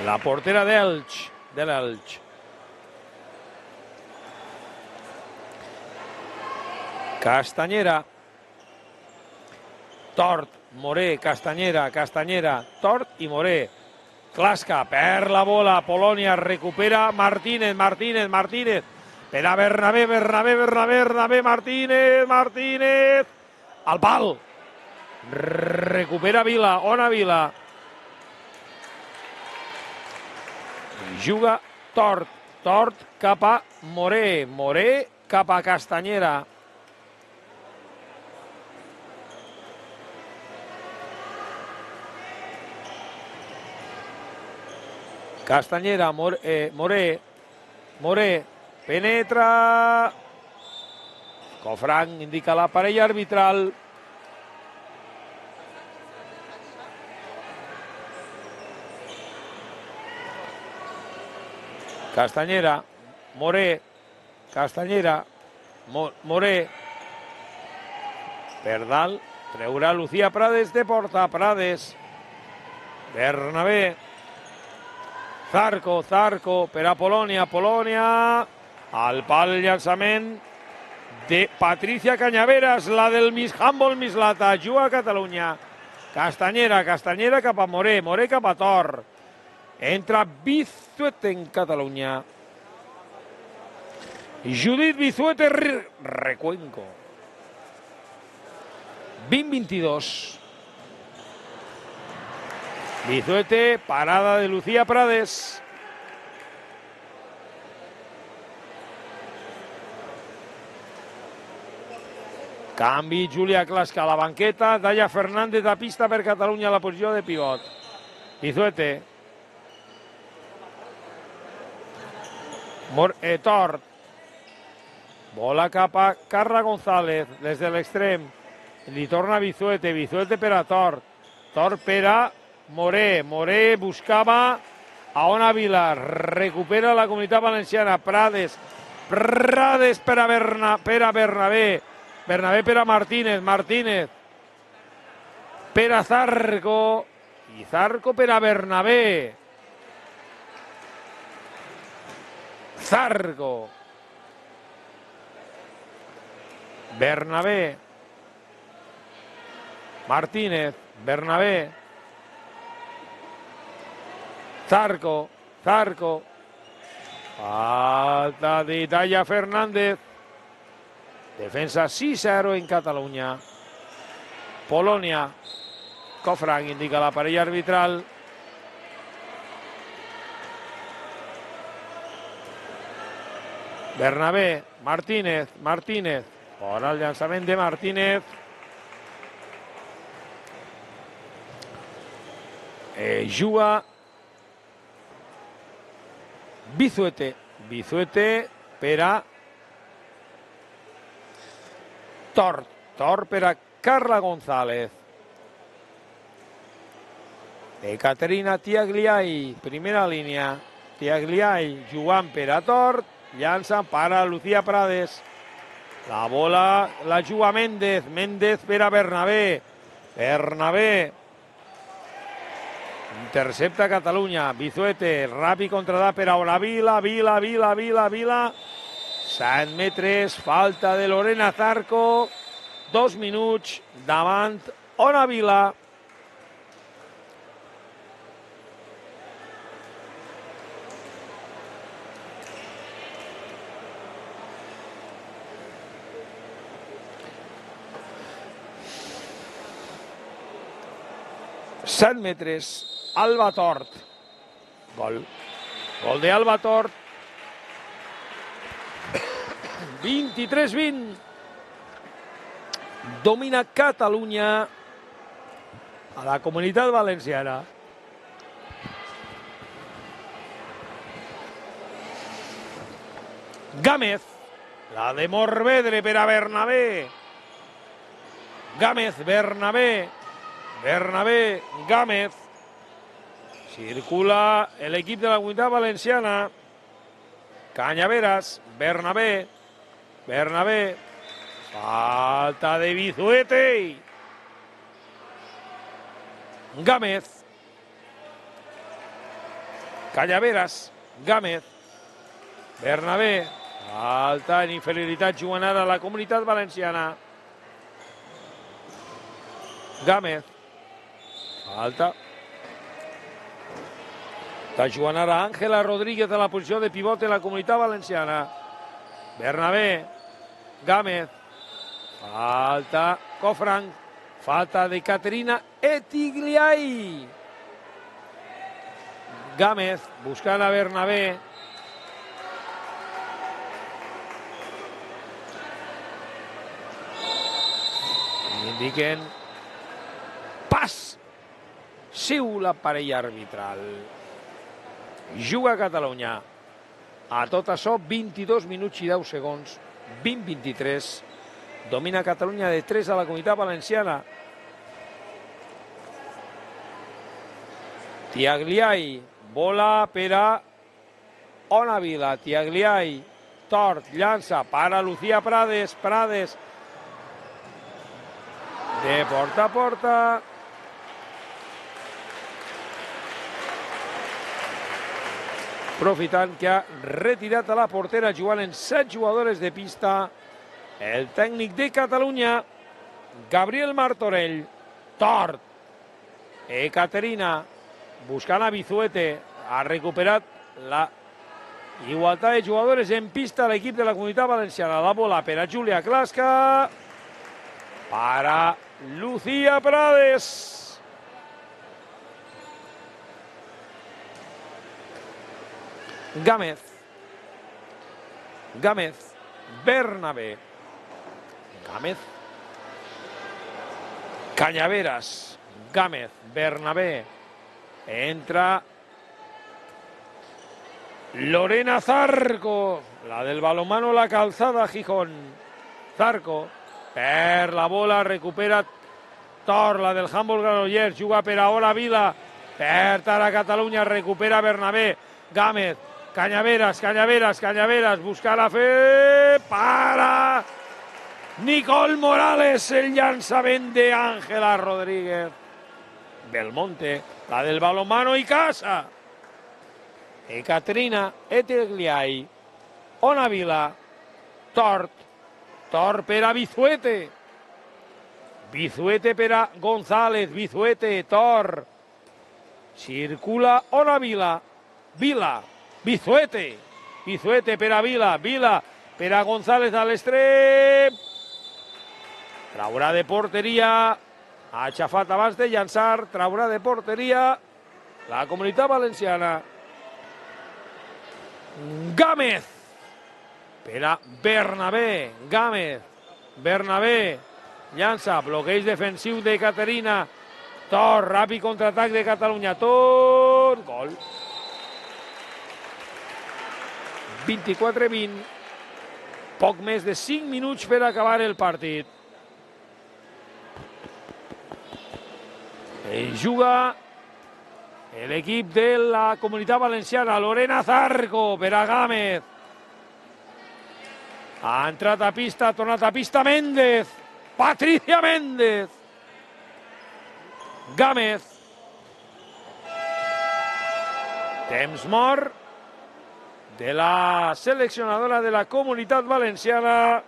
La portera de l'Elx. Castanyera. Tort, Moré, Castanyera, Tort i Moré. Clasca, per la bola, Polònia, recupera Martínez. Per a Bernabé, Martínez. Al pal. Recupera Vila, Ona Vila. Juga Tort cap a Moré cap a Castanyera. Castanyera, Moré, penetra. Cofranc indica l'aparell arbitral. Castanyera, Moré. Per dalt, treurà Lucía Prades de porta. Bernabé. Zarco per a Polònia. Al pal llançament de Patricia Cañaveras, la del Miss Handball Mislata. Juga a Catalunya. Castanyera cap a Moré cap a Tor. Entra Bizuete en Catalunya. Judit Bizuete Recuenco. 20-22. Bizuete, parada de Lucía Prades. Canvi, Júlia Clasca a la banqueta, Daya Fernández a pista per Catalunya a la posició de pivot. Bizuete. Tort. Bola cap a Carla González, des de l'extrem. Li torna Bizuete, Bizuete per a Tort. Tort per a Moré. Moré buscava a Ona Vila. Recupera la Comunitat Valenciana. Prades. Prades per a Bernabé. Bernabé per a Martínez. Martínez per a Zarco. I Zarco per a Bernabé. Zarco. Bernabé. Martínez. Bernabé. Zarco. Zarco. Falta de Daya Fernández. Defensa 6-0 en Catalunya. Polònia. Cofran indica la parella arbitral. Bernabé. Martínez. Martínez. Fora el llançament de Martínez. Juga Bizuete. Bizuete per a Tort. Tort per a Carla González. Caterina Tiagliai, primera línia. Tiagliai jugant per a Tort. Llança para Lucía Prades. La bola la juga Méndez. Méndez per a Bernabé. Bernabé. Intercepta Catalunya. Bizuete. Ràpid contradat per a Vila. Vila. 7 metres. Falta de Lorena Zarco. 2 minuts davant Ona Vila. Set metres. Alba Tort. Gol. Gol de Alba Tort. 23-20. Domina Catalunya a la Comunitat Valenciana. Gámez. La de Morvedre per a Bernabé. Gámez, Bernabé. Bernabé, Gámez. Circula el equip de la Comunitat Valenciana. Cañaveras, Bernabé. Bernabé. Falta de Bizuete. Gámez. Cañaveras, Gámez. Bernabé. Falta en inferioritat jugant ara a la Comunitat Valenciana. Gámez. Falta. Està jugant ara Àngela Rodríguez a la posició de pivot en la Comunitat Valenciana. Bernabé. Gámez. Falta Cofran. Falta de Caterina Etigliai. Gámez buscant a Bernabé. Indiquen pas. Siu la parella arbitral. Juga Catalunya. A tot això, 22 minuts i 10 segons. 20-23. Domina Catalunya de 3 a la Comunitat Valenciana. Tiagliai. Bola per a Ona Vila. Tiagliai. Tort. Llança. Para Lucía Prades. Prades. De porta a porta. Aprofitant que ha retirat a la portera jugant en 7 jugadores de pista el tècnic de Catalunya, Gabriel Martorell. Tort. Caterina buscant a Bizuete. Ha recuperat la igualtat de jugadores en pista a l'equip de la Comunitat Valenciana. La bola per a Júlia Clasca. Para Lucía Prades. Gámez. Bernabé. Gámez. Cañaveras. Gámez. Bernabé. Entra Lorena Zarco, la del balonmano La Calzada, Gijón. Zarco, per la bola, recupera Tor, la del handball Granollers, juga per ahora Vila, per Tara Catalunya, recupera Bernabé, Gámez, Cañaveras, busca la fe, para Nicole Morales, el llançament d'Àngela Rodríguez. Belmonte, la del balonmano i casa. Ekaterina Etegliai, Ona Vila, Tort per a Bizuete per a González, Tor, circula Ona Vila, Bizuete per a Vila per a González a l'extrem, traurà de porteria, ha aixafat abans de llançar, traurà de porteria la Comunitat Valenciana. Gámez per a Bernabé, Bernabé llança, bloqueig defensiu de Caterina, Tor, ràpid contraatac de Catalunya, Tor, gol. 24-20, poc més de 5 minuts per acabar el partit. Juga l'equip de la Comunitat Valenciana, Lorena Zarco per a Gámez. Ha entrat a pista, ha tornat a pista Méndez. Patricia Méndez. Gámez. Temps mort de la seleccionadora de la Comunitat Valenciana,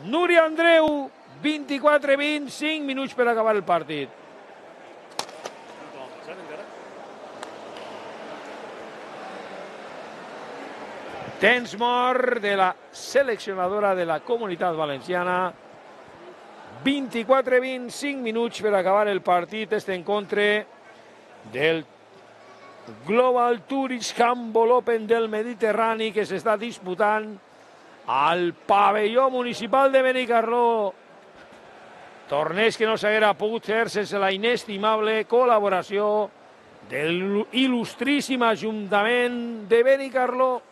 Núria Andreu. 24-20, 5 minuts per acabar el partit. Temps mort de la seleccionadora de la Comunitat Valenciana. 24-20, 5 minuts per acabar el partit. Este encontre del Global Tourist Handball Open del Mediterrani que s'està disputant al pavelló municipal de Benicarló. Torneig que no s'haguera pogut fer sense la inestimable col·laboració de l'il·lustríssim Ajuntament de Benicarló.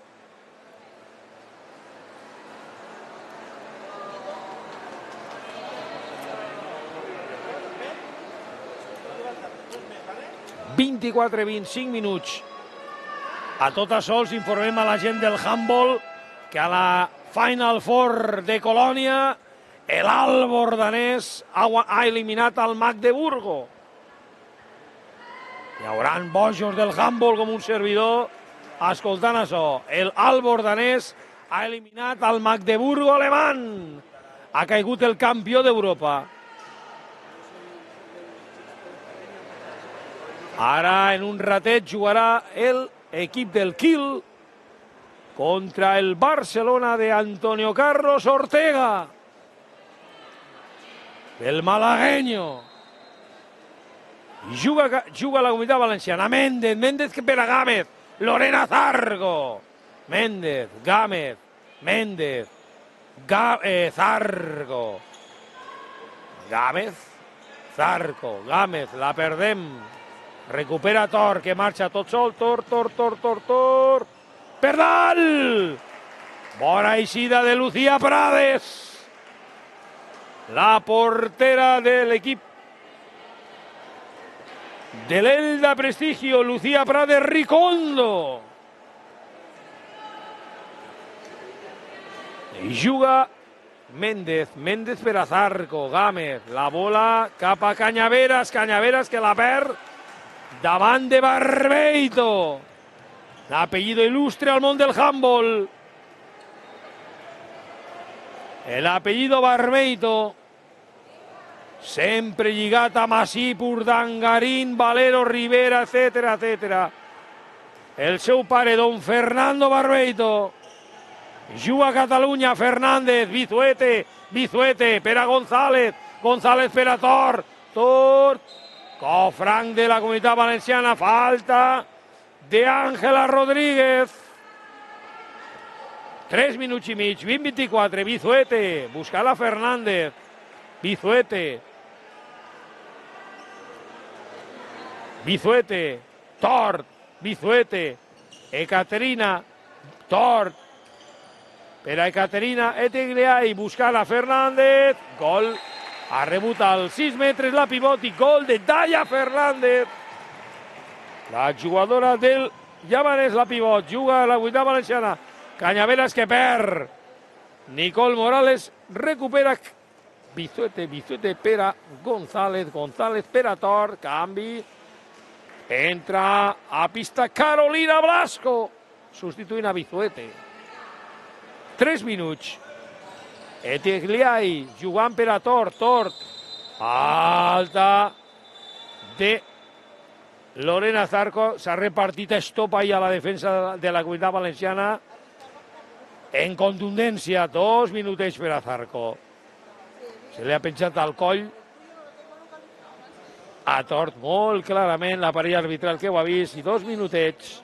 ...24, 25 minuts. A tot això els informem a la gent del handball que a la Final Four de Colònia l'Albor danès ha eliminat el Magdeburgo. Hi haurà bojos del handball com un servidor escoltant això. L'Albor danès ha eliminat el Magdeburgo alemany. Ha caigut el campió d'Europa. Ara, en un ratet, jugarà l'equip del Kiel contra el Barcelona de Antonio Carlos Ortega, el malagueño. Juga la Comunitat Valenciana. Méndez que per a Gámez. Lorena Zarco. Gámez, Zarco, la perdem. Recupera Tor, que marxa tot sol. Tor. Per dalt! Bona eixida de Lucía Prades. La portera de l'equip de l'Elda Prestigio, Lucía Prades Ricondo. I juga Méndez per a Zarco, Gámez, la bola cap a Cañaveras que la perd davant de Barbeito. L'apellido il·lustre al món del handball. L'apellido Barbeito, sempre lligat a Masip, Urdangarín, Valero, Rivera, etc. El seu pare, don Fernando Barbeito. Juga a Catalunya, Fernández, Bizuete per a González. González per a Tort. Tort. Cofranc de la Comunitat Valenciana. Falta d'Àngela Rodríguez. 3 minuts i mig. 20-24. Vizuete. Buscar la Fernández. Vizuete. Vizuete. Tort. Vizuete. Ekaterina. Tort. Per a Ekaterina Etigliai. Buscar la Fernández. Gol. Ha rebut als 6 metres la pivot i gol de Daya Fernández. La jugadora del Llavanès, la pivot, juga a la Comunitat Valenciana. Canyaveras que perd. Nicole Morales recupera. Vizuete per a González. González per a Tort. Canvi. Entra a pista Carolina Blasco. Substituint a Vizuete. 3 minuts. Etigliai jugant per a Tort. Tort. Alta de Lorena Zarco. S'ha repartit estop ahí a la defensa de la Comunitat Valenciana. En contundència, 2 minutets per a Zarco. Se li ha penjat al coll a Tort molt clarament la parella arbitral que ho ha vist. I 2 minutets.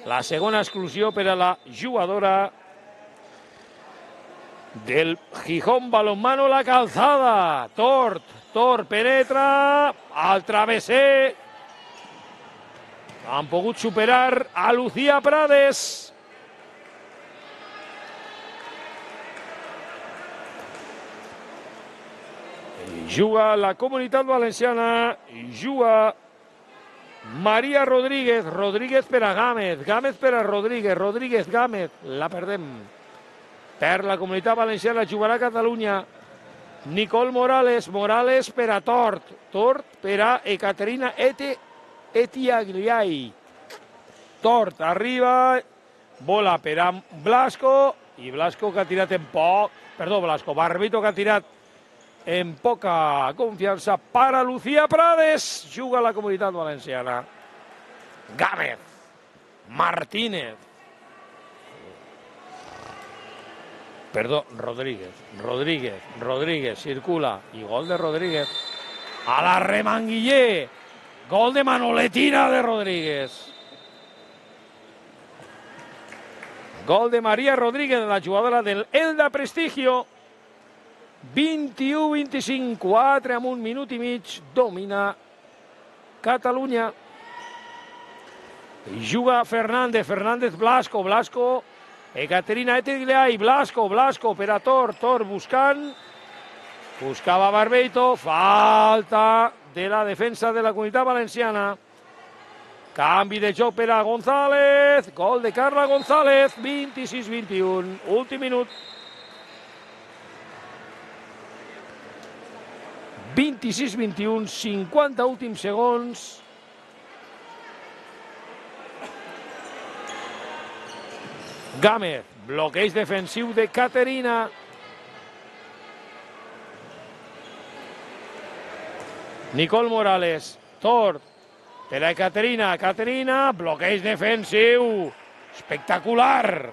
La segona exclusió per a la jugadora del Gijón Balonmano La Calzada. Tort penetra al travesser. Han pogut superar a Lucía Prades. Juga la Comunitat Valenciana. Juga Maria Rodríguez. Rodríguez per a Gámez. Gámez per a Rodríguez. Rodríguez, Gámez. La perdem. Per la Comunitat Valenciana jugarà Catalunya. Nicole Morales. Morales per a Tort. Tort per a Ekaterina Etigliai. Tort arriba. Bola per a Blasco. I Blasco que ha tirat en poc. Perdó, Blasco. Barbito que ha tirat en poca confiança. Para Lucía Prades. Juga la Comunitat Valenciana. Gámez. Martínez. Perdó, Rodríguez, circula, i gol de Rodríguez. A la remanguiller, gol de Manoletina de Rodríguez. Gol de Maria Rodríguez, la jugadora del Elda Prestigio. 21-25, 4 amb 1 minut i mig, domina Catalunya. Juga Fernández Blasco, Ekaterina Etigliai, Blasco per a Tort buscant. Buscava Barbeito, falta de la defensa de la Comunitat Valenciana. Canvi de joc per a González, gol de Carla González, 26-21, últim minut. 26-21, 50 últims segons. Gámez, bloqueig defensiu de Caterina. Nicole Morales, Tort, per a Caterina. Caterina, bloqueig defensiu. Espectacular.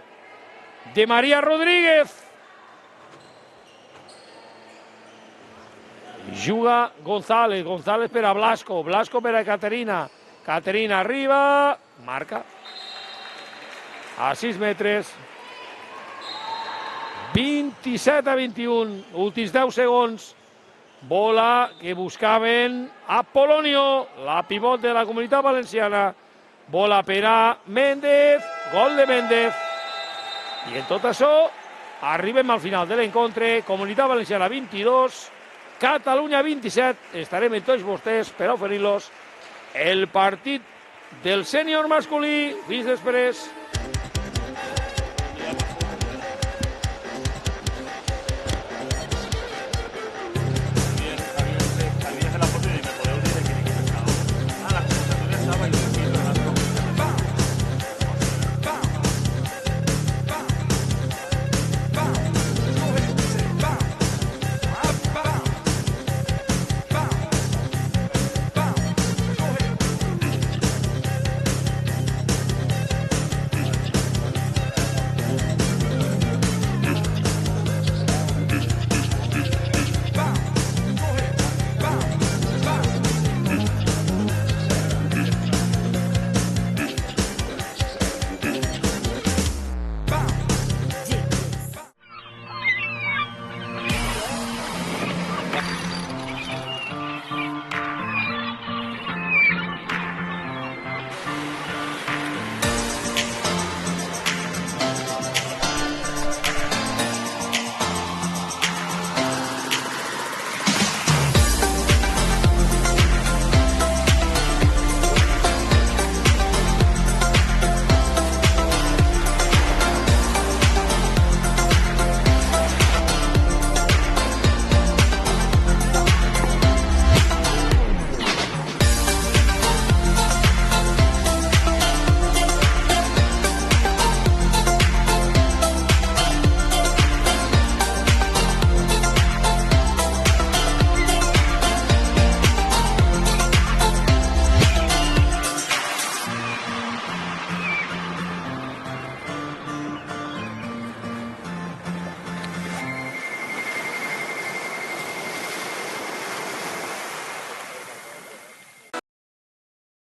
De Maria Rodríguez. Juga González per a Blasco per a Caterina. Caterina arriba, marca. A 6 metres. 27-21, últims 10 segons. Bola que buscaven a Polonio, la pivot de la Comunitat Valenciana. Bola per a Méndez, gol de Méndez. I en tot això arribem al final de l'encontre. Comunitat Valenciana 22, Catalunya 27. Estarem amb tots vostès per oferir-los el partit del sènior masculí. Fins després.